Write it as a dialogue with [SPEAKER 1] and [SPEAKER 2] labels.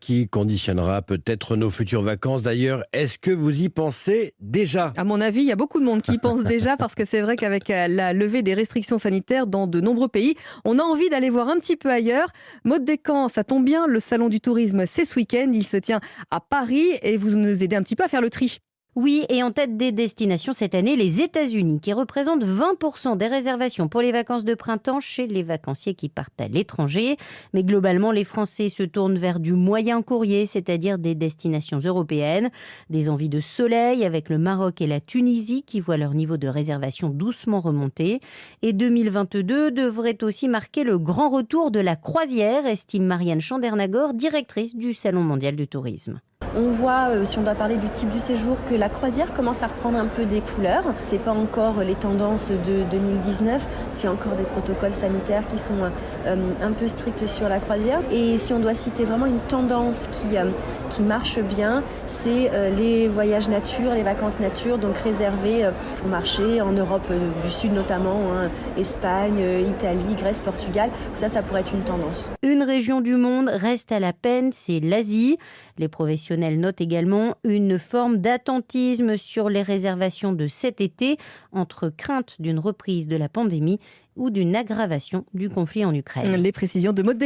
[SPEAKER 1] qui conditionnera peut-être nos futures vacances. D'ailleurs, est-ce que vous y pensez déjà ?
[SPEAKER 2] À mon avis, il y a beaucoup de monde qui y pense déjà parce que c'est vrai qu'avec la levée des restrictions sanitaires dans de nombreux pays, on a envie d'aller voir un petit peu ailleurs. Maud Descamps, ça tombe bien, le salon du tourisme, c'est ce week-end. Il se tient à Paris et vous nous aidez un petit peu à faire le tri.
[SPEAKER 3] Oui, et en tête des destinations cette année, les États-Unis, qui représentent 20% des réservations pour les vacances de printemps chez les vacanciers qui partent à l'étranger. Mais globalement, les Français se tournent vers du moyen courrier, c'est-à-dire des destinations européennes. Des envies de soleil avec le Maroc et la Tunisie qui voient leur niveau de réservation doucement remonter. Et 2022 devrait aussi marquer le grand retour de la croisière, estime Marianne Chandernagor, directrice du Salon mondial du tourisme.
[SPEAKER 4] On voit, si on doit parler du type du séjour, que la croisière commence à reprendre un peu des couleurs. C'est pas encore les tendances de 2019, s'il y a encore des protocoles sanitaires qui sont un peu stricts sur la croisière. Et si on doit citer vraiment une tendance qui marche bien, c'est les voyages nature, les vacances nature, donc réservés pour marcher en Europe du Sud notamment, Espagne, Italie, Grèce, Portugal. Ça pourrait être une tendance.
[SPEAKER 3] Une région du monde reste à la peine, c'est l'Asie. Les professionnels notent également une forme d'attentisme sur les réservations de cet été, entre crainte d'une reprise de la pandémie ou d'une aggravation du conflit en Ukraine.
[SPEAKER 2] Les précisions de Maud Descamps.